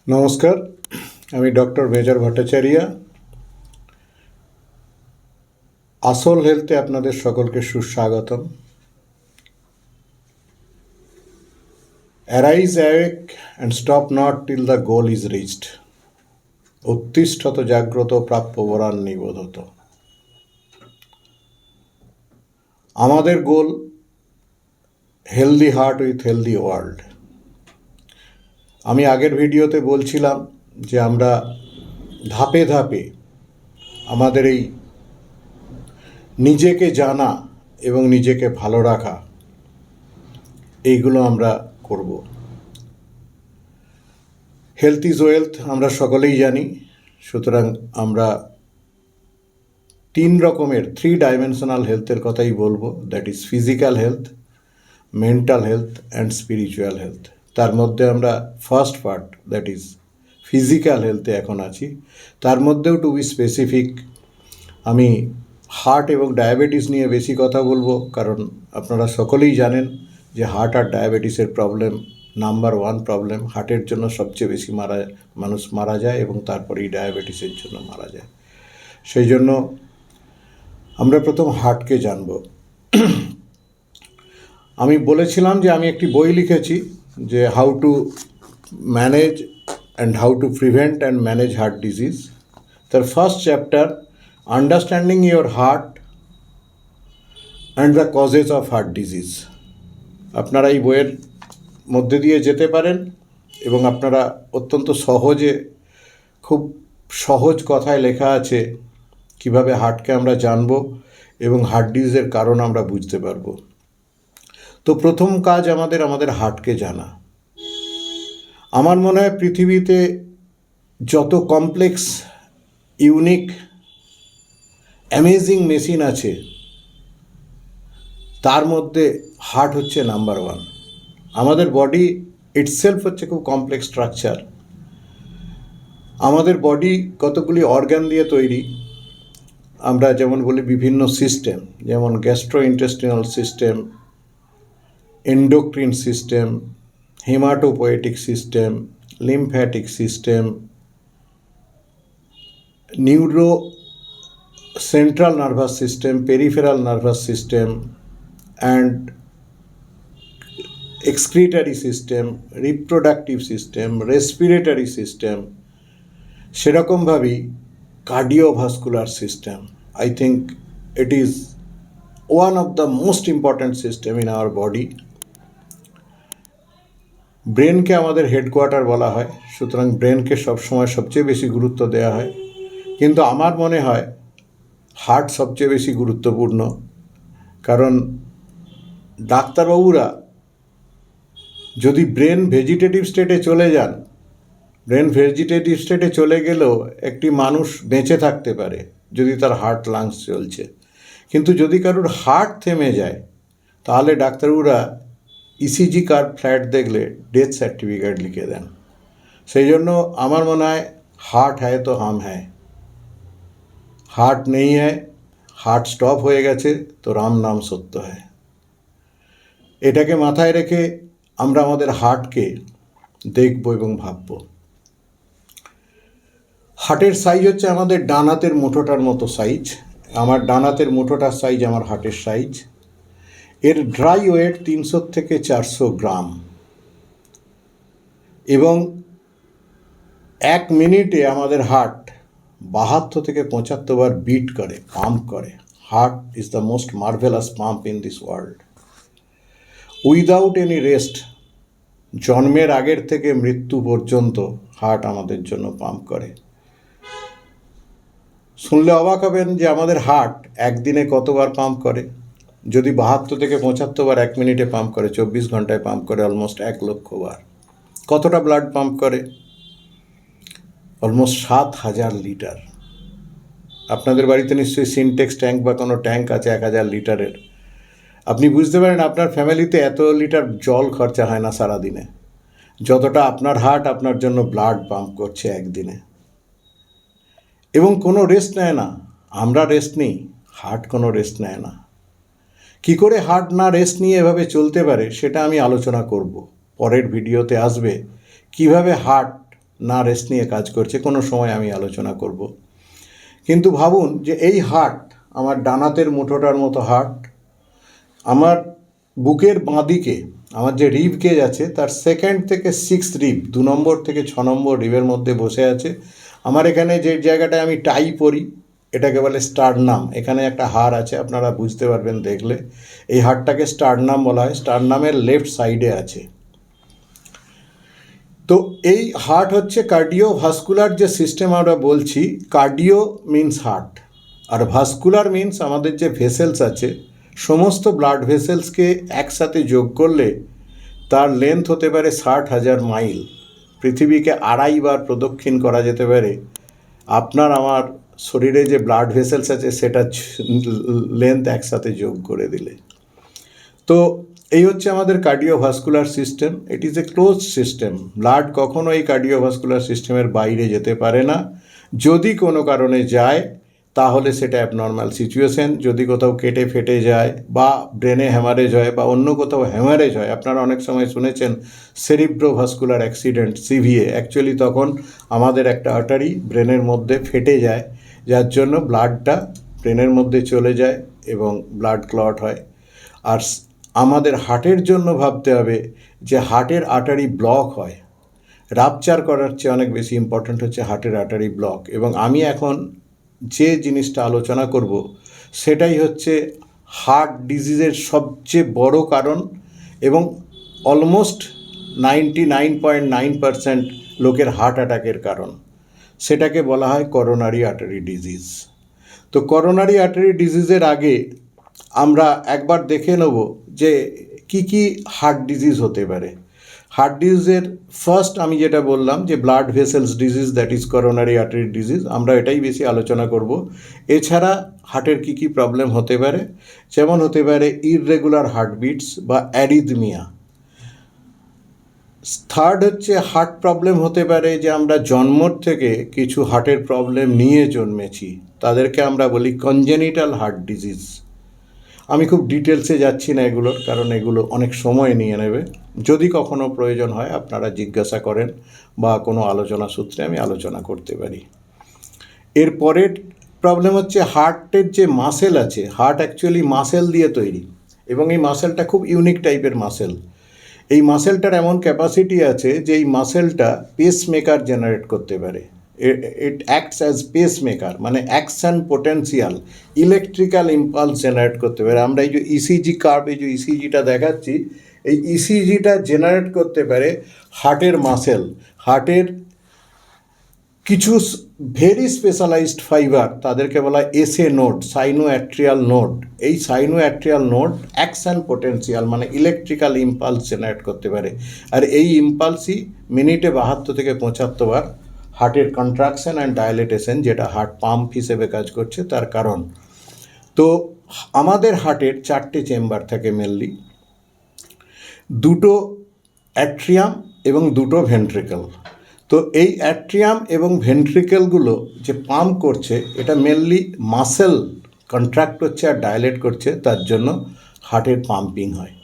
নমস্কার, আমি doctor major Bhattacharya. আসল হেলথে আপনাদের সকলকে সুস্বাগতম। Arise awake and stop not till the goal is reached. উত্তিষ্ঠত জাগ্রত প্রাপ্য বরান নিবোধত। আমাদের goal healthy heart with healthy world. আমি আগের ভিডিওতে বলছিলাম যে আমরা ধাপে ধাপে আমাদের এই নিজেকে জানা এবং নিজেকে ভালো রাখা এইগুলো আমরা করব। হেলথ ইজ ওয়েলথ আমরা সকলেই জানি। সুতরাং আমরা 3 ডাইমেনশনাল হেলথের কথাই বলবো, that is physical health, mental health and spiritual health. তার মধ্যে আমরা first part, that is physical হেলথে এখন আছি। তার মধ্যেও টু বি স্পেসিফিক আমি হার্ট এবং ডায়াবেটিস নিয়ে বেশি কথা বলবো, কারণ আপনারা সকলেই জানেন যে হার্ট আর ডায়াবেটিসের প্রবলেম নাম্বার 1 প্রবলেম। হার্টের জন্য সবচেয়ে বেশি মানুষ মারা যায় এবং তারপরেই ডায়াবেটিসের জন্য মারা যায়। সেই জন্য আমরা প্রথম হার্টকে জানব। আমি বলেছিলাম যে আমি একটি বই লিখেছি যে how to manage and how to prevent and manage heart disease. তার first chapter understanding your heart and the causes of heart disease. আপনারা এই বইয়ের মধ্যে দিয়ে যেতে পারেন এবং আপনারা অত্যন্ত সহজে, খুব সহজ কথায় লেখা আছে কিভাবে হার্টকে আমরা জানব এবং হার্ট ডিজিজের কারণ আমরা বুঝতে পারবো। তো প্রথম কাজ আমাদের হার্টকে জানা। আমার মনে হয় পৃথিবীতে যত কমপ্লেক্স, ইউনিক, অ্যামেজিং মেশিন আছে তার মধ্যে হার্ট হচ্ছে নাম্বার 1। আমাদের বডি ইটসেলফ হচ্ছে খুব কমপ্লেক্স স্ট্রাকচার। আমাদের বডি কতগুলি অর্গান দিয়ে তৈরি। আমরা যেমন বলি বিভিন্ন সিস্টেম, যেমন gastrointestinal system, endocrine system, hematopoietic system, lymphatic system, neuro central nervous system, peripheral nervous system and excretory system, reproductive system, respiratory system, সেরকমভাবেই cardiovascular system. I think it is one of the most important system in our body. ব্রেনকে আমাদের headquarter বলা হয়, সুতরাং ব্রেনকে সবসময় সবচেয়ে বেশি গুরুত্ব দেওয়া হয়। কিন্তু আমার মনে হয় হার্ট সবচেয়ে বেশি গুরুত্বপূর্ণ, কারণ ডাক্তারবাবুরা যদি ব্রেন ভেজিটেটিভ স্টেটে চলে যান, ব্রেন ভেজিটেটিভ স্টেটে চলে গেলেও একটি মানুষ বেঁচে থাকতে পারে যদি তার হার্ট লাংস চলছে। কিন্তু যদি কারোর হার্ট থেমে যায় তাহলে ডাক্তারবাবুরা ইসিজি কার্ভ ফ্ল্যাট দেখলে ডেথ সার্টিফিকেট লিখে দেন। সেই জন্য আমার মনে হয় হার্ট হ্যায় তো হাম হ্যায়, হার্ট নেই হ্যায়, হার্ট স্টপ হয়ে গেছে তো রাম নাম সত্য হ্যায়। এটাকে মাথায় রেখে আমরা আমাদের হার্টকে দেখব এবং ভাবব। হার্টের সাইজ হচ্ছে আমাদের ডান হাতের মুঠোটার মতো সাইজ। আমার ডান হাতের মুঠোটার সাইজ আমার হার্টের সাইজ। এর ড্রাই ওয়েট 300 থেকে 400 গ্রাম এবং 1 মিনিটে আমাদের হার্ট 72 থেকে 75 বার বিট করে, পাম্প করে। Heart is the most marvellous pump in this world. Without any rest, জন্মের আগের থেকে মৃত্যু পর্যন্ত হার্ট আমাদের জন্য পাম্প করে। শুনলে অবাক হবেন যে আমাদের হার্ট একদিনে কতবার পাম্প করে। যদি 72 থেকে 75 বার 1 মিনিটে পাম্প করে, 24 ঘন্টায় পাম্প করে অলমোস্ট 1 লক্ষ বার। কতটা ব্লাড পাম্প করে? Almost 7000 litre. আপনাদের বাড়িতে নিশ্চয়ই সিনটেক্স ট্যাঙ্ক বা কোনো ট্যাঙ্ক আছে 1000 লিটারের। আপনি বুঝতে পারেন আপনার ফ্যামিলিতে এত লিটার জল খরচা হয় না সারাদিনে, যতটা আপনার হার্ট আপনার জন্য ব্লাড পাম্প করছে একদিনে। এবং কোনো রেস্ট নেয় না। আমরা রেস্ট নিই, হার্ট কোনো রেস্ট নেয় না। কি করে হার্ট না রেস্ট নিয়ে এভাবে চলতে পারে সেটা আমি আলোচনা করব। পরের ভিডিওতে আসবে কিভাবে হার্ট না রেস্ট নিয়ে কাজ করছে, কোনো সময় আমি আলোচনা করব। কিন্তু ভাবুন যে এই হার্ট, আমার ডানাতের মুঠোটার মতো হার্ট, আমার বুকের বাঁদিকে আমার যে রিব কেজ আছে তার সেকেন্ড থেকে সিক্স রিব, 2 নম্বর থেকে 6 নম্বর রিবের মধ্যে বসে আছে। আমার এখানে যে জায়গাটায় আমি টাই পরি এটাকে বলে স্টারনাম। এখানে একটা হাড় আছে, আপনারা বুঝতে পারবেন দেখলে। এই হাড়টাকে স্টারনাম বলা হয়, স্টারনামের লেফট সাইডে আছে। তো এই হার্ট হচ্ছে কার্ডিওভাস্কুলার যে সিস্টেম আমরা বলছি, কার্ডিও মিন্স হার্ট, আর ভাস্কুলার মিন্স আমাদের যে ভেসেলস আছে, সমস্ত ব্লাড ভেসেলসকে একসাথে যোগ করলে তার লেন্থ হতে পারে 60,000 মাইল। পৃথিবীকে 2.5 বার প্রদক্ষিণ করা যেতে পারে আপনার আমার শরীরে যে ব্লাড ভেসেলস আছে সেটা লেন্থ একসাথে যোগ করে দিলে। তো এই হচ্ছে আমাদের cardiovascular system. It is a close system. Blood কখনো এই কার্ডিওভাস্কুলার সিস্টেমের বাইরে যেতে পারে না। যদি কোনো কারণে যায় তাহলে সেটা অ্যাবনর্মাল সিচুয়েশন। যদি কোথাও কেটে ফেটে যায় বা ব্রেনে হ্যামারেজ হয় বা অন্য কোথাও হ্যামারেজ হয়, আপনারা অনেক সময় শুনেছেন সেরিব্রোভাস্কুলার অ্যাক্সিডেন্ট, সিভিএ। অ্যাকচুয়ালি তখন আমাদের একটা আর্টারি ব্রেনের মধ্যে ফেটে যায়, যার জন্য ব্লাডটা ব্রেনের মধ্যে চলে যায় এবং ব্লাড ক্লট হয়। আর আমাদের হার্টের জন্য ভাবতে হবে যে হার্টের আর্টারি ব্লক হয়। রাপচার করার চেয়ে অনেক বেশি ইম্পর্ট্যান্ট হচ্ছে হার্টের আর্টারি ব্লক। এবং আমি এখন যে জিনিসটা আলোচনা করব সেটাই হচ্ছে হার্ট ডিজিজের সবচেয়ে বড় কারণ এবং অলমোস্ট 99.9% লোকের হার্ট অ্যাটাকের কারণ। সেটাকে বলা হয় করোনারি আর্টারি ডিজিজ। তো করোনারি আর্টারি ডিজিজের আগে আমরা একবার দেখে নেব যে কি কি হার্ট ডিজিজ হতে পারে। হার্ট ডিজিজের ফার্স্ট আমি যেটা বললাম যে blood vessels disease, that is coronary artery disease, আমরা এটাই বেশি আলোচনা করব। এছাড়া হার্টের কি কি প্রবলেম হতে পারে, যেমন হতে পারে ইররেগুলার হার্টবিটস বা অ্যারিথমিয়া। থার্ড হচ্ছে হার্ট প্রবলেম হতে পারে যে আমরা জন্মর থেকে কিছু হার্টের প্রবলেম নিয়ে জন্মেছি, তাদেরকে আমরা বলি কনজেনিটাল হার্ট ডিজিজ। আমি খুব ডিটেলসে যাচ্ছি না এগুলোর, কারণ এগুলো অনেক সময় নিয়ে নেবে। যদি কখনো প্রয়োজন হয় আপনারা জিজ্ঞাসা করেন বা কোনো আলোচনা সূত্রে আমি আলোচনা করতে পারি। এর পরের প্রবলেম হচ্ছে হার্টের যে মাসেল আছে, হার্ট অ্যাকচুয়ালি মাসেল দিয়ে তৈরি এবং এই মাসেলটা খুব ইউনিক টাইপের মাসেল। এই মাসেলটার এমন ক্যাপাসিটি আছে যে এই মাসেলটা পেসমেকার জেনারেট করতে পারে। ইট অ্যাক্টস অ্যাজ পেসমেকার, মানে action potential, electrical impulse generate করতে পারে। আমরা এই যে ইসিজি কার্ভ, এই যে ইসিজিটা দেখাচ্ছি, এই ইসিজিটা জেনারেট করতে পারে হার্টের মাসেল। হার্টের কিছু ভেরি স্পেশালাইজড ফাইবার, তাদেরকে বলা হয় এসএ নোড, সাইনোঅ্যাট্রিয়াল নোড। এই সাইনোঅ্যাট্রিয়াল নোড অ্যাকশন পোটেন্সিয়াল মানে ইলেকট্রিক্যাল ইম্পালস জেনারেট করতে পারে। আর এই ইম্পালসই মিনিটে 72 থেকে 75 বার হার্টের কন্ট্রাকশন অ্যান্ড ডায়ালেটেশন, যেটা হার্ট পাম্প হিসেবে কাজ করছে, তার কারণ। তো আমাদের হার্টের 4টে চেম্বার থাকে মেনলি, 2টো অ্যাট্রিয়াম এবং 2টো ভেন্ট্রিকল। তো এই অ্যাট্রিয়াম এবং ভেন্ট্রিকেলগুলো যে পাম্প করছে, এটা মেনলি মাসেল কন্ট্রাক্ট হচ্ছে আর ডায়ালেট করছে, তার জন্য হার্টের পাম্পিং হয়।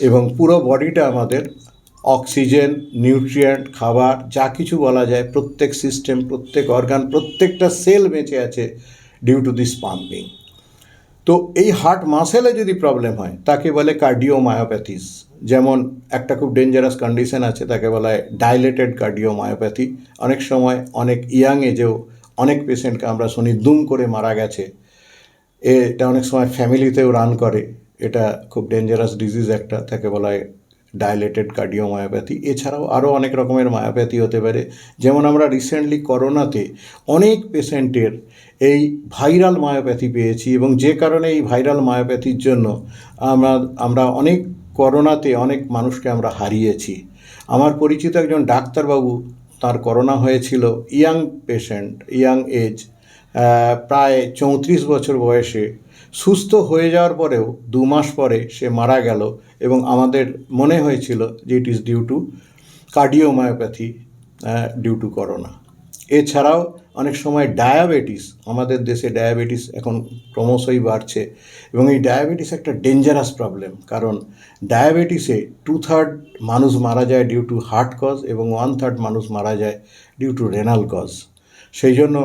এবং পুরো বডিটা আমাদের অক্সিজেন, নিউট্রিয়েন্ট, খাবার যা কিছু বলা যায়, প্রত্যেক সিস্টেম, প্রত্যেক অর্গান, প্রত্যেকটা সেল বেঁচে আছে ডিউ টু দিস পাম্পিং। তো এই হার্ট মাসেলে যদি প্রবলেম হয় তাকে বলে কার্ডিওমায়োপ্যাথিস। যেমন একটা খুব ডেঞ্জারাস কন্ডিশন আছে, তাকে বলা হয় ডাইলেটেড কার্ডিওমায়োপ্যাথি। অনেক সময় অনেক ইয়াং এজেও অনেক পেশেন্টকে আমরা শুনি দুম করে মারা গেছে। এটা অনেক সময় ফ্যামিলিতেও রান করে। এটা খুব ডেঞ্জারাস ডিজিজ একটা, তাকে বলা হয় ডাইলেটেড কার্ডিওমায়োপ্যাথি। এছাড়াও আরও অনেক রকমের মায়োপ্যাথি হতে পারে। যেমন আমরা রিসেন্টলি করোনাতে অনেক পেশেন্টের এই ভাইরাল মায়োপ্যাথি পেয়েছি এবং যে কারণে এই ভাইরাল মায়োপ্যাথির জন্য আমরা অনেক করোনাতে অনেক মানুষকে আমরা হারিয়েছি। আমার পরিচিত একজন ডাক্তারবাবু, তার করোনা হয়েছিল, ইয়াং পেশেন্ট, ইয়াং এজ, প্রায় 34 বছর বয়সে। সুস্থ হয়ে যাওয়ার পরেও 2 মাস পরে সে মারা গেল এবং আমাদের মনে হয়েছিল যে it is due to cardiomyopathy, due to corona. এছাড়াও অনেক সময় ডায়াবেটিস, আমাদের দেশে ডায়াবেটিস এখন ক্রমশই বাড়ছে, এবং এই ডায়াবেটিস একটা ডেঞ্জারাস প্রবলেম, কারণ ডায়াবেটিসে 2/3 মানুষ মারা যায় ডিউ টু হার্ট কজ এবং 1/3 মানুষ মারা যায় ডিউ টু রেনাল কজ। সেই জন্য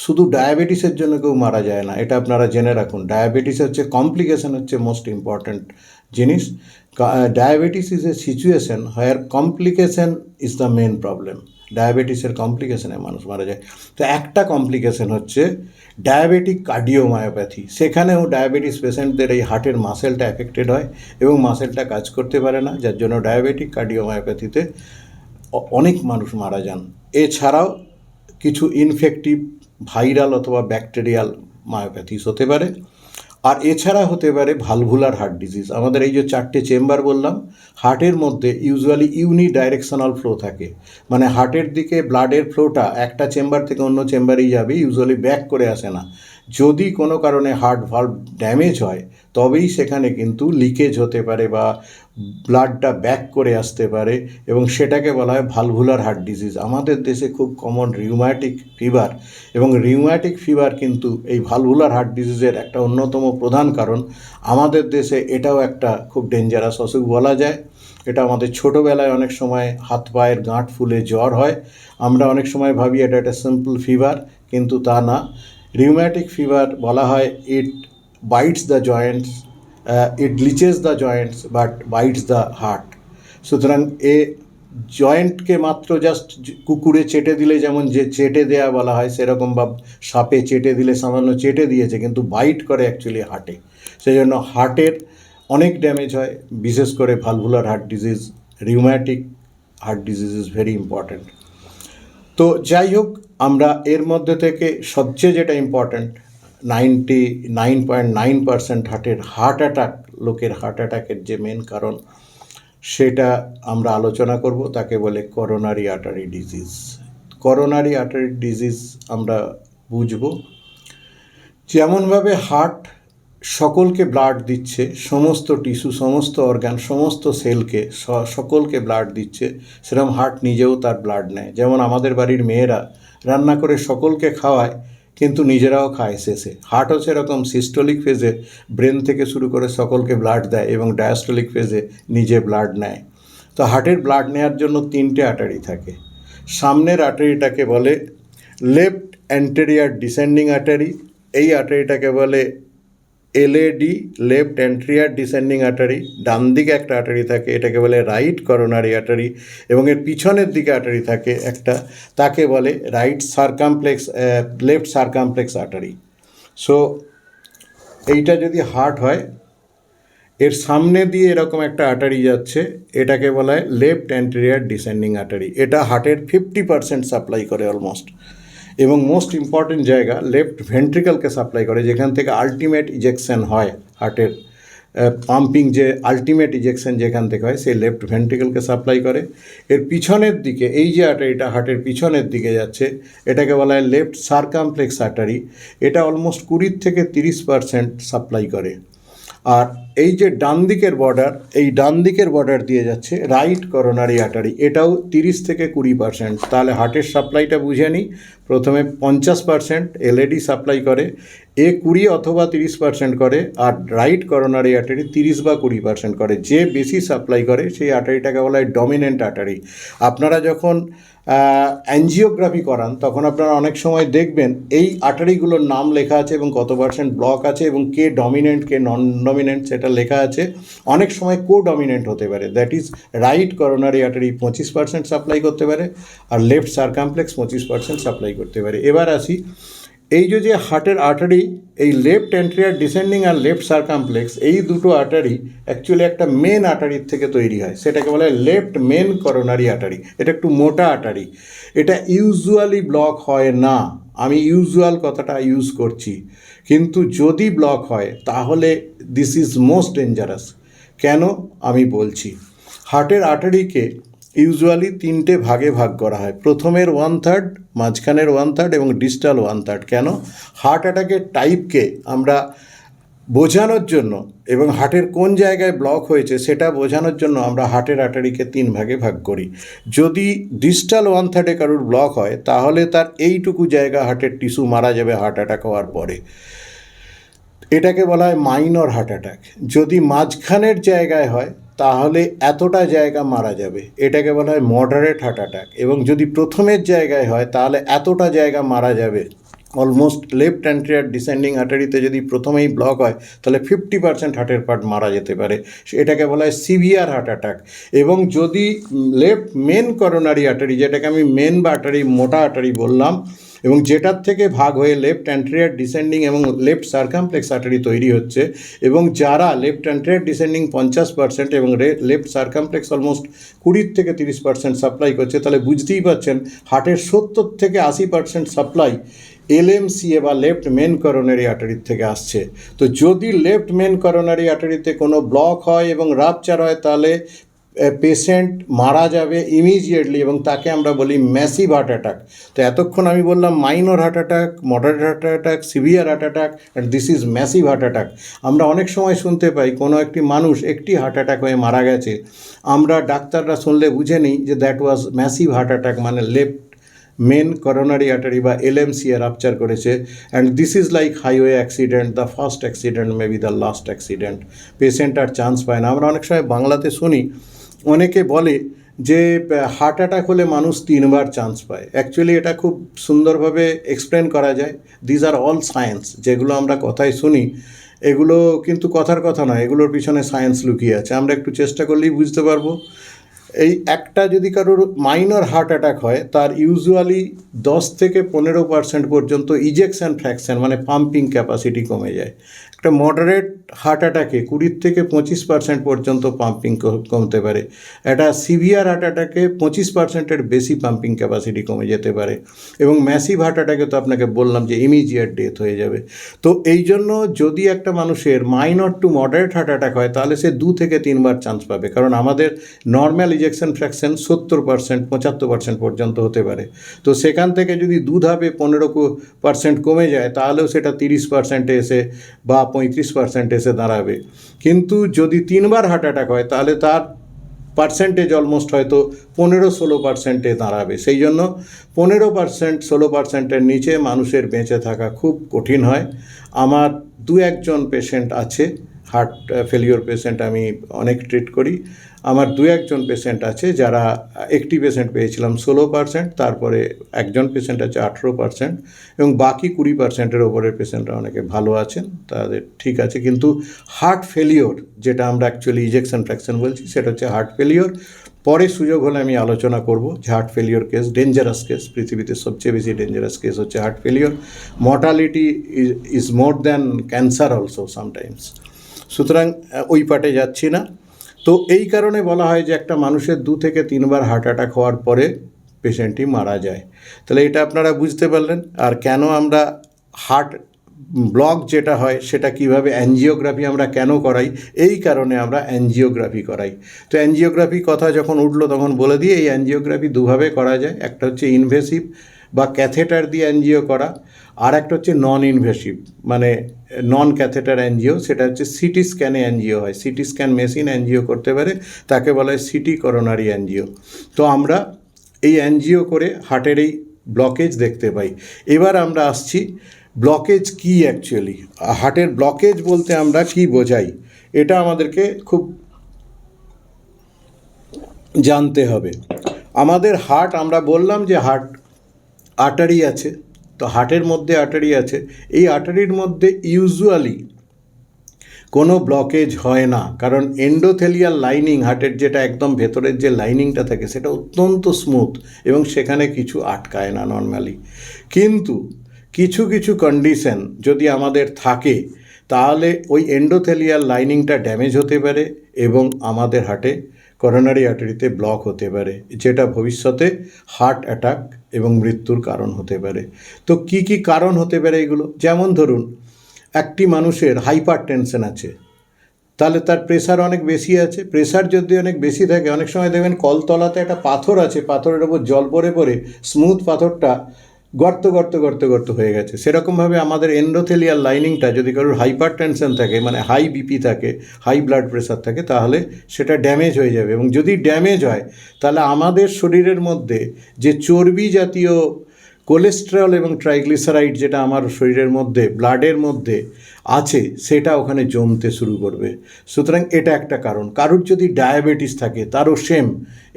শুধু ডায়াবেটিসের জন্য কেউ মারা যায় না, এটা আপনারা জেনে রাখুন। ডায়াবেটিস হচ্ছে কমপ্লিকেশন, হচ্ছে মোস্ট ইম্পর্ট্যান্ট জিনিস। Diabetes is a situation where complication is the main problem. ডায়াবেটিসের কমপ্লিকেশনে মানুষ মারা যায়। তো একটা কমপ্লিকেশন হচ্ছে ডায়াবেটিক কার্ডিওমায়োপ্যাথি। সেখানেও ডায়াবেটিস পেশেন্টদের এই হার্টের মাসেলটা এফেক্টেড হয় এবং মাসেলটা কাজ করতে পারে না, যার জন্য ডায়াবেটিক কার্ডিওমায়োপ্যাথিতে অনেক মানুষ মারা যান। এছাড়াও কিছু ইনফেক্টিভ ভাইরাল অথবা ব্যাকটেরিয়াল মায়োপ্যাথিস হতে পারে। আর এছাড়া হতে পারে ভালভুলার হার্ট ডিজিজ। আমাদের এই যে 4টে চেম্বার বললাম, হার্টের মধ্যে ইউজুয়ালি ইউনিডাইরেকশনাল ফ্লো থাকে, মানে হার্টের দিকে ব্লাডের ফ্লোটা একটা চেম্বার থেকে অন্য চেম্বারেই যাবে, ইউজুয়ালি ব্যাক করে আসে না। যদি কোনো কারণে হার্ট ভালভ ড্যামেজ হয় তবেই সেখানে কিন্তু লিকেজ হতে পারে বা ব্লাডটা ব্যাক করে আসতে পারে, এবং সেটাকে বলা হয় ভালভুলার হার্ট ডিজিজ। আমাদের দেশে খুব কমন রিউম্যাটিক ফিভার, এবং রিউম্যাটিক ফিভার কিন্তু এই ভালভুলার হার্ট ডিজিজের একটা অন্যতম প্রধান কারণ। আমাদের দেশে এটাও একটা খুব ডেঞ্জারাস অসুখ বলা যায়। এটা আমাদের ছোটোবেলায় অনেক সময় হাত পায়ের গাঁট ফুলে জ্বর হয়, আমরা অনেক সময় ভাবি এটা একটা সিম্পল ফিভার, কিন্তু তা না। রিউম্যাটিক ফিভার বলা হয় it bites the joints, it licks the joints but bites the heart. সুতরাং এ জয়েন্টকে মাত্র জাস্ট কুকুরে চেটে দিলে যেমন যে চেটে দেয়া বলা হয়, সেরকম, বা সাপে চেটে দিলে সামান্য চেটে দিয়েছে, কিন্তু বাইট করে অ্যাকচুয়ালি হার্টে। সেই জন্য হার্টের অনেক ড্যামেজ হয়, বিশেষ করে valvular heart disease, rheumatic heart disease is very important. তো যাই হোক, আমরা এর মধ্যে থেকে সবচেয়ে যেটা ইম্পর্ট্যান্ট, 99.9% হার্ট অ্যাটাক, লোকের হার্ট অ্যাটাকের যে মেন কারণ সেটা আমরা আলোচনা করব, তাকে বলে coronary artery disease. Coronary artery disease আমরা বুঝব যেমনভাবে হার্ট সকলকে ব্লাড দিচ্ছে, সমস্ত টিস্যু, সমস্ত অর্গান, সমস্ত সেলকে, সকলকে ব্লাড দিচ্ছে, সেরকম হার্ট নিজেও তার ব্লাড নেয়। যেমন আমাদের বাড়ির মেয়েরা রান্না করে সকলকে খাওয়ায়, কিন্তু নিজেরাও খায় শেষে। হার্টও সেরকম সিস্টোলিক ফেজে ব্রেন থেকে শুরু করে সকলকে ব্লাড দেয় এবং ডায়াস্টোলিক ফেজে নিজে ব্লাড নেয়। তো হার্টের ব্লাড নেওয়ার জন্য 3টে আর্টারি থাকে। সামনের আর্টারিটাকে বলে লেফট অ্যান্টেরিয়ার ডিসেন্ডিং আর্টারি, এই আর্টারিটাকে বলে LAD, left anterior descending artery. ডান দিকে একটা আর্টারি থাকে, এটাকে বলে রাইট করোনারি আর্টারি, এবং এর পিছনের দিকে আর্টারি থাকে একটা, তাকে বলে লেফট সার্কামপ্লেক্স আর্টারি। সো এইটা যদি হার্ট হয়, এর সামনে দিয়ে এরকম একটা আর্টারি যাচ্ছে, এটাকে বলা হয় লেফট অ্যান্টেরিয়ার ডিসেন্ডিং আর্টারি। এটা হার্টের 50% সাপ্লাই করে অলমোস্ট, এবং মোস্ট ইম্পর্টেন্ট জায়গা লেফট ভেন্ট্রিকলকে সাপ্লাই করে, যেখান থেকে আলটিমেট ইজেকশন হয় হার্টের, পাম্পিং যে আলটিমেট ইজেকশন যেখান থেকে হয়, সেই লেফট ভেন্ট্রিকলকে সাপ্লাই করে। এর পিছনের দিকে এই যে আর্টারিটা হার্টের পিছনের দিকে যাচ্ছে, এটাকে বলা হয় লেফট সার্কামপ্লেক্স আর্টারি। এটা অলমোস্ট 20 থেকে 30% সাপ্লাই করে। আর এই যে ডান দিকের বর্ডার, এই ডান দিকের বর্ডার দিয়ে যাচ্ছে রাইট করোনারি আর্টারি, এটাও 30 থেকে 20%। তাহলে হার্টের সাপ্লাইটা বুঝে নিই। প্রথমে 50% এলএডি সাপ্লাই করে, 20 অথবা 30% করে, আর রাইট করোনারি আর্টারি 30 বা 20% করে। যে বেশি সাপ্লাই করে সেই আর্টারিটাকে বলা হয় ডমিনেন্ট আর্টারি। আপনারা যখন অ্যাঞ্জিওগ্রাফি করান তখন আপনারা অনেক সময় দেখবেন এই আর্টারিগুলোর নাম লেখা আছে এবং কত পার্সেন্ট ব্লক আছে এবং কে ডমিনেন্ট কে নন ডমিনেন্ট সেটা লেখা আছে। অনেক সময় কো ডমিনেন্ট হতে পারে, that is right coronary artery 25% supply করতে পারে আর লেফট সার্কামপ্লেক্স 25% সাপ্লাই করতে পারে। এবার আসি, এই যে হার্টের আর্টারি, এই লেফট অ্যান্টেরিয়ার ডিসেন্ডিং আর লেফট সার্কামপ্লেক্স, এই দুটো আর্টারি অ্যাকচুয়ালি একটা মেন আর্টারির থেকে তৈরি হয়, সেটাকে বলা হয় লেফট মেন করোনারি আর্টারি। এটা একটু মোটা আর্টারি, এটা ইউজুয়ালি ব্লক হয় না, আমি ইউজুয়াল কথাটা ইউজ করছি, কিন্তু যদি ব্লক হয় তাহলে দিস ইজ মোস্ট ডেঞ্জারাস। কেন আমি বলছি, হার্টের আর্টারিকে ইউজুয়ালি 3টে ভাগে ভাগ করা হয়। প্রথমের 1/3, মাঝখানের 1/3 এবং ডিস্টাল 1/3। কেন? হার্ট অ্যাটাকের টাইপকে আমরা বোঝানোর জন্য এবং হার্টের কোন জায়গায় ব্লক হয়েছে সেটা বোঝানোর জন্য আমরা হার্টের আর্টারিকে 3 ভাগে ভাগ করি। যদি ডিস্টাল 1/3 কারোর ব্লক হয় তাহলে তার এইটুকু জায়গা হার্টের টিস্যু মারা যাবে হার্ট অ্যাটাক হওয়ার পরে, এটাকে বলা হয় মাইনর হার্ট অ্যাটাক। যদি মাঝখানের জায়গায় হয় তাহলে এতটা জায়গা মারা যাবে, এটাকে বলা হয় মডারেট হার্ট অ্যাটাক। এবং যদি প্রথমের জায়গায় হয় তাহলে এতটা জায়গা মারা যাবে, অলমোস্ট লেফট অ্যান্টেরিয়র ডিসেন্ডিং আর্টারিতে যদি প্রথমেই ব্লক হয় তাহলে 50% হার্টের পার্ট মারা যেতে পারে, এটাকে বলা হয় সিভিয়ার হার্ট অ্যাটাক। এবং যদি লেফট মেন করোনারি আর্টারি, যেটাকে আমি মেন বা আর্টারি, মোটা আর্টারি বললাম, এবং যেটার থেকে ভাগ হয়ে লেফট অ্যান্টেরিয়র ডিসেন্ডিং এবং লেফট সার্কামপ্লেক্স আর্টারি তৈরি হচ্ছে, এবং যারা লেফট অ্যান্টেরিয়র ডিসেন্ডিং 50% এবং লেফট সার্কামপ্লেক্স অলমোস্ট 20-30% সাপ্লাই করছে, তাহলে বুঝতেই পারছেন হার্টের 70-80% সাপ্লাই এলএমসিএ বা লেফট মেন করোনারি আর্টারির থেকে আসছে। তো যদি লেফট মেন করোনারি আর্টারিতে কোনো ব্লক হয় এবং রাপচার হয় তাহলে পেশেন্ট মারা যাবে ইমিডিয়েটলি, এবং তাকে আমরা বলি ম্যাসিভ হার্ট অ্যাটাক। তো এতক্ষণ আমি বললাম minor heart attack, moderate heart attack, severe heart attack, and this is massive heart attack. আমরা অনেক সময় শুনতে পাই কোনো একটি মানুষ একটি হার্ট অ্যাটাক হয়ে মারা গেছে, আমরা ডাক্তাররা শুনলে বুঝে নিই যে that was massive heart attack, মানে লেফট মেন করোনারি আর্টারি বা এলএমসিএ রাপচার করেছে। And this is like highway accident, the first accident may be the last accident. Patient আর চান্স পায় না। আমরা অনেক সময় বাংলাতে শুনি, অনেকে বলে যে হার্ট অ্যাটাক হলে মানুষ 3বার চান্স পায়। অ্যাকচুয়ালি এটা খুব সুন্দরভাবে এক্সপ্লেন করা যায়। These are all science. যেগুলো আমরা কথায় শুনি এগুলো কিন্তু কথার কথা নয়, এগুলোর পিছনে সায়েন্স লুকিয়ে আছে। আমরা একটু চেষ্টা করলেই বুঝতে পারবো। এই একটা যদি কারোর মাইনর হার্ট অ্যাটাক হয় তার ইউজুয়ালি 10-15% পর্যন্ত ইজেকশন ফ্র্যাকশন মানে পাম্পিং ক্যাপাসিটি কমে যায়। একটা মডারেট হার্ট অ্যাটাকে 20-25% পর্যন্ত পাম্পিং কমতে পারে। একটা সিভিয়ার হার্ট অ্যাটাকে 25%-এর বেশি পাম্পিং ক্যাপাসিটি কমে যেতে পারে। এবং ম্যাসিভ হার্ট অ্যাটাকে তো আপনাকে বললাম যে ইমিডিয়েট ডেথ হয়ে যাবে। তো এই জন্য যদি একটা মানুষের minor to moderate heart attack হয় তাহলে সে 2-3বার চান্স পাবে, কারণ আমাদের নর্মাল ইজেকশন ফ্র্যাকশন 70%, 75% পর্যন্ত হতে পারে। তো সেখান থেকে যদি 2 ধাপে 15% কমে যায় তাহলেও সেটা 30%-এ এসে বা 35%-এ এসে দাঁড়াবে। কিন্তু যদি 3বার হার্ট অ্যাটাক হয় তাহলে তার পার্সেন্টেজ অলমোস্ট হয়তো 15-16%-এ দাঁড়াবে। সেই জন্য 15%-16%-এর নিচে মানুষের বেঁচে থাকা খুব কঠিন হয়। আমার 2-1জন পেশেন্ট আছে, হার্ট ফেলিওর পেশেন্ট আমি অনেক ট্রিট করি। আমার 2-1জন পেশেন্ট আছে যারা, একটি পেশেন্ট পেয়েছিলাম 16%, তারপরে একজন পেশেন্ট আছে 18%, এবং বাকি 20%-এর ওপরের পেশেন্টরা অনেকে ভালো আছেন, তাদের ঠিক আছে। কিন্তু হার্ট ফেলিওর, যেটা আমরা অ্যাকচুয়ালি ইজেকশন ফ্র্যাকশন বলছি, সেটা হচ্ছে হার্ট ফেলিওর। পরে সুযোগ হলে আমি আলোচনা করব যে heart failure case dangerous case, পৃথিবীতে সবচেয়ে বেশি ডেঞ্জারাস কেস হচ্ছে heart failure. Mortality is more than cancer also sometimes. সুতরাং ওই পার্টে যাচ্ছি না। তো এই কারণে বলা হয় যে একটা মানুষের 2-3বার হার্ট অ্যাটাক হওয়ার পরে পেশেন্টটি মারা যায়। তাহলে এটা আপনারা বুঝতে পারলেন। আর কেন আমরা হার্ট ব্লক যেটা হয় সেটা কিভাবে অ্যাঞ্জিওগ্রাফি আমরা কেন করাই, এই কারণে আমরা অ্যাঞ্জিওগ্রাফি করাই। তো অ্যাঞ্জিওগ্রাফি কথা যখন উঠলো তখন বলে দিই এই অ্যাঞ্জিওগ্রাফি দুভাবে করা যায়। একটা হচ্ছে ইনভেসিভ বা ক্যাথেটার দিয়ে অ্যাঞ্জিও করা, আর একটা হচ্ছে নন ইনভেসিভ মানে নন ক্যাথেটার অ্যাঞ্জিও, সেটা হচ্ছে সিটি স্ক্যানে অ্যাঞ্জিও হয়। সিটি স্ক্যান মেশিন অ্যাঞ্জিও করতে পারে, তাকে বলা হয় সিটি করোনারি অ্যাঞ্জিও। তো আমরা এই অ্যাঞ্জিও করে হার্টের এই ব্লকেজ দেখতে পাই। এবার আমরা আসছি ব্লকেজ কি অ্যাকচুয়ালি, হার্টের ব্লকেজ বলতে আমরা কি বোঝাই, এটা আমাদেরকে খুব জানতে হবে। আমাদের হার্ট, আমরা বললাম যে হার্ট আর্টারি আছে, তো হার্টের মধ্যে আর্টারি আছে। এই আর্টারির মধ্যে ইউজুয়ালি কোনো ব্লকেজ হয় না, কারণ এন্ডোথেলিয়াল লাইনিং, হার্টের যেটা একদম ভেতরের যে লাইনিংটা থাকে সেটা অত্যন্ত স্মুথ এবং সেখানে কিছু আটকায় না নর্মালি। কিন্তু কিছু কিছু কন্ডিশন যদি আমাদের থাকে তাহলে ওই এন্ডোথেলিয়াল লাইনিংটা ড্যামেজ হতে পারে এবং আমাদের হার্টে করোনারি আর্টারিতে ব্লক হতে পারে, যেটা ভবিষ্যতে হার্ট অ্যাটাক এবং মৃত্যুর কারণ হতে পারে। তো কি কি কারণ হতে পারে এগুলো? যেমন ধরুন একটি মানুষের হাইপার টেনশন আছে, তাহলে তার প্রেশার অনেক বেশি আছে। প্রেশার যদি অনেক বেশি থাকে, অনেক সময় দেখবেন কলতলাতে একটা পাথর আছে, পাথরের ওপর জল পড়ে পড়ে স্মুথ পাথরটা গর্ত গর্ত গর্ত গর্ত হয়ে গেছে। সেরকমভাবে আমাদের এন্ডোথেলিয়াল লাইনিংটা যদি কারোর হাইপার টেনশন থাকে, মানে হাই বিপি থাকে, হাই ব্লাড প্রেশার থাকে, তাহলে সেটা ড্যামেজ হয়ে যাবে। এবং যদি ড্যামেজ হয় তাহলে আমাদের শরীরের মধ্যে যে চর্বি জাতীয় কোলেস্টেরল এবং ট্রাইগ্লিসারাইড যেটা আমার শরীরের মধ্যে ব্লাডের মধ্যে আছে সেটা ওখানে জমতে শুরু করবে। সুতরাং এটা একটা কারণ। কারোর যদি ডায়াবেটিস থাকে তারও সেম,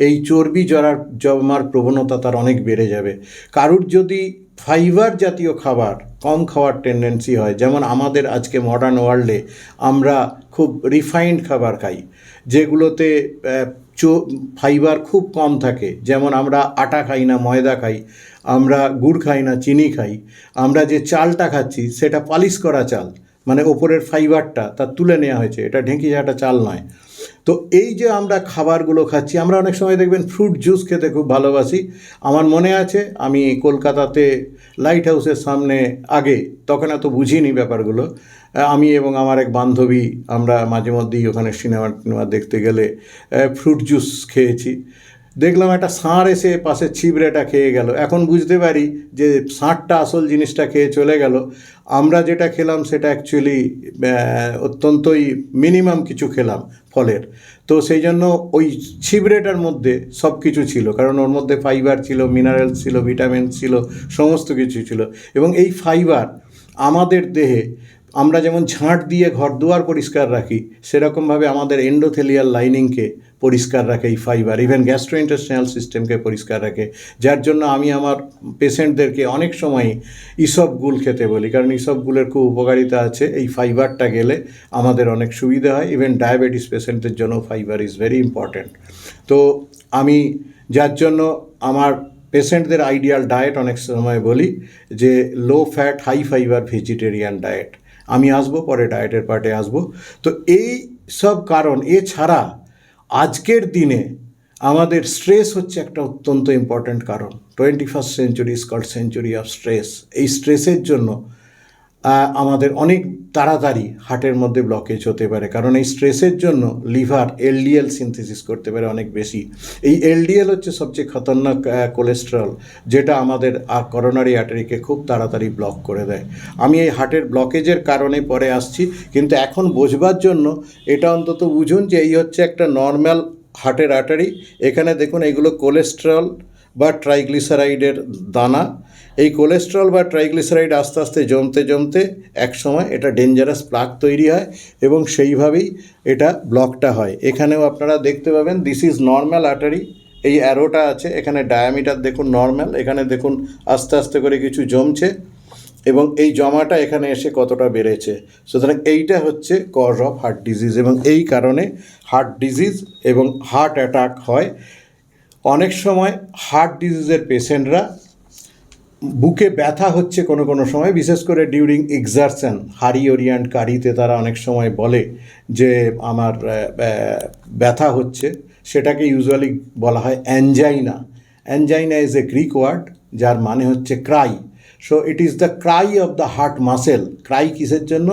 এই চর্বি জমার প্রবণতা তার অনেক বেড়ে যাবে। কারোর যদি ফাইবার জাতীয় খাবার কম খাওয়ার টেন্ডেন্সি হয়, যেমন আমাদের আজকে মডার্ন ওয়ার্ল্ডে আমরা খুব রিফাইন্ড খাবার খাই যেগুলোতে ফাইবার খুব কম থাকে, যেমন আমরা আটা খাই না, ময়দা খাই, আমরা গুড় খাই না, চিনি খাই, আমরা যে চালটা খাচ্ছি সেটা পালিশ করা চাল, মানে ওপরের ফাইবারটা তার তুলে নেওয়া হয়েছে, এটা ঢেঁকি ঝাঁটা চাল নয়। তো এই যে আমরা খাবারগুলো খাচ্ছি, আমরা অনেক সময় দেখবেন ফ্রুট জুস খেতে খুব ভালোবাসি। আমার মনে আছে আমি কলকাতাতে লাইট হাউসের সামনে আগে, তখন এত বুঝিনি ব্যাপারগুলো, আমি এবং আমার এক বান্ধবী আমরা মাঝে মধ্যেই ওখানে সিনেমা দেখতে গেলে ফ্রুট জুস খেয়েছি। দেখলাম একটা ষাঁড় এসে পাশে ছিবড়েটা খেয়ে গেল। এখন বুঝতে পারি যে ষাঁড়টা আসল জিনিসটা খেয়ে চলে গেল, আমরা যেটা খেলাম সেটা অ্যাকচুয়ালি অত্যন্তই মিনিমাম কিছু খেলাম ফলের। তো সেই জন্য ওই ছিবড়েটার মধ্যে সব কিছু ছিল, কারণ ওর মধ্যে ফাইবার ছিল, মিনারেলস ছিল, ভিটামিন ছিল, সমস্ত কিছু ছিল। এবং এই ফাইবার আমাদের দেহে, আমরা যেমন ঝাঁট দিয়ে ঘর দুয়ার পরিষ্কার রাখি, সেরকমভাবে আমাদের এন্ডোথেলিয়াল লাইনিংকে পরিষ্কার রাখে এই ফাইবার, ইভেন গ্যাস্ট্রোইন্টেস্টাইনাল সিস্টেমকে পরিষ্কার রাখে। যার জন্য আমি আমার পেশেন্টদেরকে অনেক সময় ইসবগুল খেতে বলি, কারণ ইসবগুলের খুব উপকারিতা আছে। এই ফাইবারটা গেলে আমাদের অনেক সুবিধা হয়। ইভেন ডায়াবেটিস পেশেন্টদের জন্য ফাইবার ইজ ভেরি ইম্পর্ট্যান্ট। তো আমি যার জন্য আমার পেশেন্টদের আইডিয়াল ডায়েট অনেক সময় বলি যে low fat high fibre vegetarian diet. আমি আসবো পরে, ডায়েটের পার্টে আসবো। তো এই সব কারণ এছাড়া আজকের দিনে আমাদের স্ট্রেস হচ্ছে একটা অত্যন্ত ইম্পর্ট্যান্ট কারণ। 21st century is called century of stress. এই স্ট্রেসের জন্য আমাদের অনেক তাড়াতাড়ি হার্টের মধ্যে ব্লকেজ হতে পারে, কারণ এই স্ট্রেসের জন্য লিভার এলডিএল সিনথেসিস করতে পারে অনেক বেশি। এই এলডিএল হচ্ছে সবচেয়ে খতরনাক কোলেস্টেরল, যেটা আমাদের করোনারি আর্টারিকে খুব তাড়াতাড়ি ব্লক করে দেয়। আমি এই হার্টের ব্লকেজের কারণে পরে আসছি, কিন্তু এখন বোঝবার জন্য এটা অন্তত বুঝুন যে এই হচ্ছে একটা নর্মাল হার্টের আর্টারি। এখানে দেখুন এগুলো কোলেস্টেরল বা ট্রাইগ্লিসারাইডের দানা। এই কোলেস্টেরল বা ট্রাইগ্লিসারাইড আস্তে আস্তে জমতে জমতে একসময় এটা ডেঞ্জারাস প্লাক তৈরি হয় এবং সেইভাবেই এটা ব্লকটা হয়। এখানেও আপনারা দেখতে পাবেন দিস ইজ নর্মাল আর্টারি। এই অ্যারোটা আছে, এখানে ডায়ামিটার দেখুন নর্মাল, এখানে দেখুন আস্তে আস্তে করে কিছু জমছে এবং এই জমাটা এখানে এসে কতটা বেড়েছে। সুতরাং এইটা হচ্ছে কজ অফ হার্ট ডিজিজ, এবং এই কারণে হার্ট ডিজিজ এবং হার্ট অ্যাটাক হয়। অনেক সময় হার্ট ডিজিজের পেশেন্টরা বুকে ব্যথা হচ্ছে কোনো কোনো সময়, বিশেষ করে ডিউরিং এক্সারশন, হারি ওরিয়েন্ট কারিতে তারা অনেক সময় বলে যে আমার ব্যথা হচ্ছে, সেটাকে ইউজুয়ালি বলা হয় angina. Angina is a Greek word যার মানে হচ্ছে cry. So it is the cry of the heart muscle. Cry কিসের জন্য?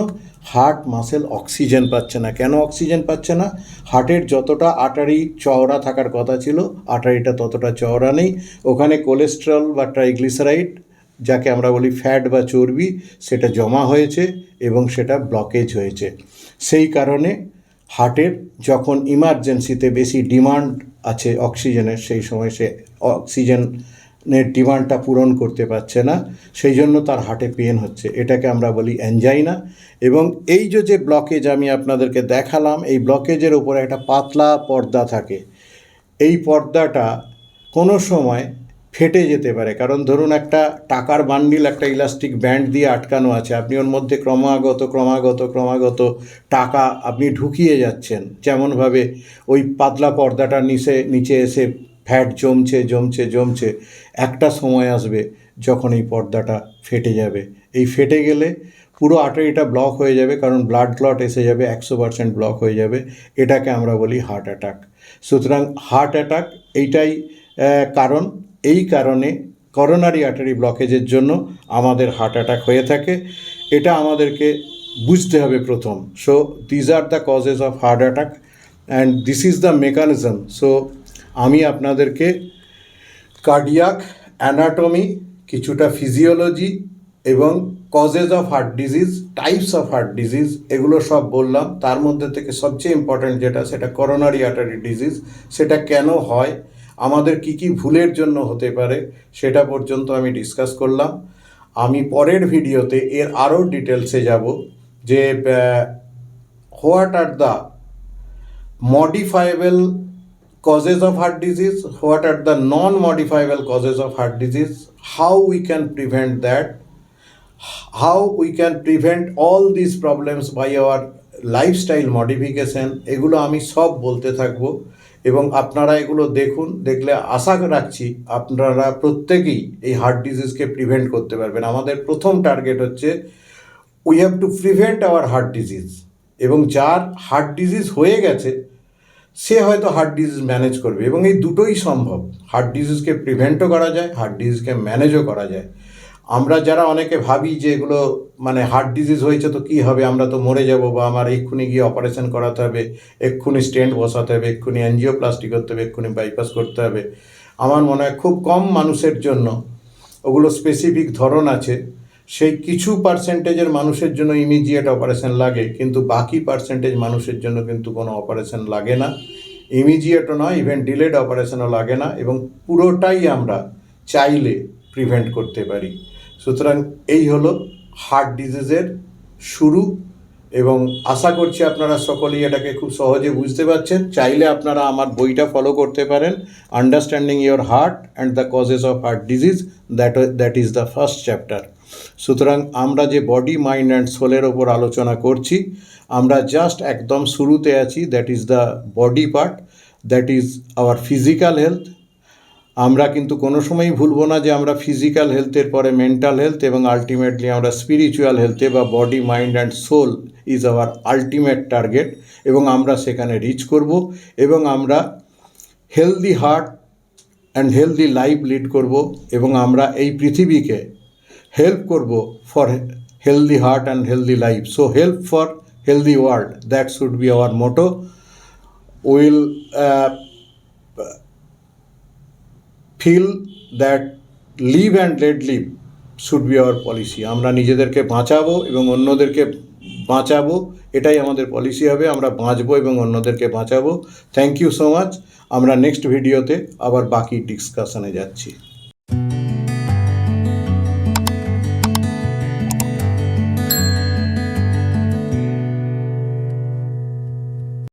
হার্ট মাসেল অক্সিজেন পাচ্ছে না। কেন অক্সিজেন পাচ্ছে না? হার্টের যতটা আর্টারি চওড়া থাকার কথা ছিল, আর্টারিটা ততটা চওড়া নেই। ওখানে কোলেস্টেরল বা ট্রাইগ্লিসারাইড, যাকে আমরা বলি ফ্যাট বা চর্বি, সেটা জমা হয়েছে এবং সেটা ব্লকেজ হয়েছে। সেই কারণে হার্টের যখন ইমার্জেন্সিতে বেশি ডিমান্ড আছে অক্সিজেনের, সেই সময় সে অক্সিজেনের ডিমান্ডটা পূরণ করতে পারছে না, সেই জন্য তার হার্টে পেন হচ্ছে। এটাকে আমরা বলি অ্যাঞ্জাইনা। এবং এই যে ব্লকেজ আমি আপনাদেরকে দেখালাম, এই ব্লকেজের উপরে একটা পাতলা পর্দা থাকে। এই পর্দাটা কোনো সময় ফেটে যেতে পারে, কারণ ধরুন একটা টাকার বান্ডিল একটা ইলাস্টিক ব্যান্ড দিয়ে আটকানো আছে, আপনি ওর মধ্যে ক্রমাগত টাকা আপনি ঢুকিয়ে যাচ্ছেন, যেমনভাবে ওই পাতলা পর্দাটার নিচে এসে ফ্যাট জমছে। একটা সময় আসবে যখন এই পর্দাটা ফেটে যাবে। এই ফেটে গেলে পুরো আর্টারিটা ব্লক হয়ে যাবে, কারণ ব্লাড ক্লট এসে যাবে, 100% ব্লক হয়ে যাবে। এটাকে আমরা বলি হার্ট অ্যাটাক। সুতরাং হার্ট অ্যাটাক এইটাই কারণ। এই কারণে করোনারি আর্টারি ব্লকেজের জন্য আমাদের হার্ট অ্যাটাক হয়ে থাকে। এটা আমাদেরকে বুঝতে হবে প্রথম। So these are the causes of heart attack and this is the mechanism. So আমি আপনাদেরকে কার্ডিয়াক অ্যানাটমি কিছুটা ফিজিওলজি এবং causes of heart disease, types of heart disease, এগুলো সব বললাম। তার মধ্যে থেকে সবচেয়ে ইম্পর্ট্যান্ট যেটা, সেটা করোনারি আর্টারি ডিজিজ। সেটা কেন হয়, আমাদের কি কি ভুলের জন্য হতে পারে, সেটা পর্যন্ত আমি ডিসকাস করলাম। আমি পরের ভিডিওতে এর আরও ডিটেলসে যাব যে what are the modifiable causes of heart disease, what are the non-modifiable causes of heart disease, how we can prevent that, how we can prevent all these problems by our lifestyle modification। এগুলো আমি সব বলতে থাকবো এবং আপনারা এগুলো দেখুন। দেখলে আশা রাখছি আপনারা প্রত্যেকেই এই হার্ট ডিজিজকে প্রিভেন্ট করতে পারবেন। আমাদের প্রথম টার্গেট হচ্ছে we have to prevent hour heart disease. এবং যার হার্ট ডিজিজ হয়ে গেছে সে হয়তো হার্ট ডিজিজ ম্যানেজ করবে, এবং এই দুটোই সম্ভব। হার্ট ডিজিজকে প্রিভেন্টও করা যায়, হার্ট ডিজিজকে ম্যানেজও করা যায়। আমরা যারা অনেকে ভাবি যে এগুলো মানে হার্ট ডিজিজ হয়েছে তো কী হবে, আমরা তো মরে যাব, বা আমার এক্ষুনি গিয়ে অপারেশন করাতে হবে, এক্ষুনি স্টেন্ট বসাতে হবে, এক্ষুনি অ্যাঞ্জিওপ্লাস্টি করতে হবে, এক্ষুনি বাইপাস করতে হবে। আমার মনে হয় খুব কম মানুষের জন্য ওগুলো স্পেসিফিক ধরন আছে। সেই কিছু পার্সেন্টেজের মানুষের জন্য ইমিডিয়েট অপারেশন লাগে, কিন্তু বাকি পার্সেন্টেজ মানুষের জন্য কিন্তু কোনো অপারেশন লাগে না, ইমিডিয়েটও নয়, ইভেন ডিলেড অপারেশনও লাগে না, এবং পুরোটাই আমরা চাইলে প্রিভেন্ট করতে পারি। সুতরাং এই হলো হার্ট ডিজিজের শুরু, এবং আশা করছি আপনারা সকলেই এটাকে খুব সহজে বুঝতে পারছেন। চাইলে আপনারা আমার বইটা ফলো করতে পারেন, understanding your heart and the causes of heart disease, that is the first chapter. সুতরাং আমরা যে বডি, মাইন্ড অ্যান্ড সোলের ওপর আলোচনা করছি, আমরা জাস্ট একদম শুরুতে আছি। That is the body part, that is our physical health. আমরা কিন্তু কোনো সময়ই ভুলবো না যে আমরা ফিজিক্যাল হেলথের পরে মেন্টাল হেলথ, এবং আলটিমেটলি আমরা স্পিরিচুয়াল হেলথে বা body, mind and soul is our ultimate target, এবং আমরা সেখানে রিচ করব, এবং আমরা healthy heart and healthy life lead করব, এবং আমরা এই পৃথিবীকে হেল্প করব for healthy heart and healthy life. So help for healthy world, that should be our motto. Will feel that live and let live should be our policy. আমরা নিজেদেরকে বাঁচাবো এবং অন্যদেরকে বাঁচাবো, এটাই আমাদের পলিসি হবে। আমরা বাঁচবো এবং অন্যদেরকে বাঁচাবো। Thank you so much. আমরা নেক্সট ভিডিওতে আবার বাকি ডিসকাশনে যাচ্ছি।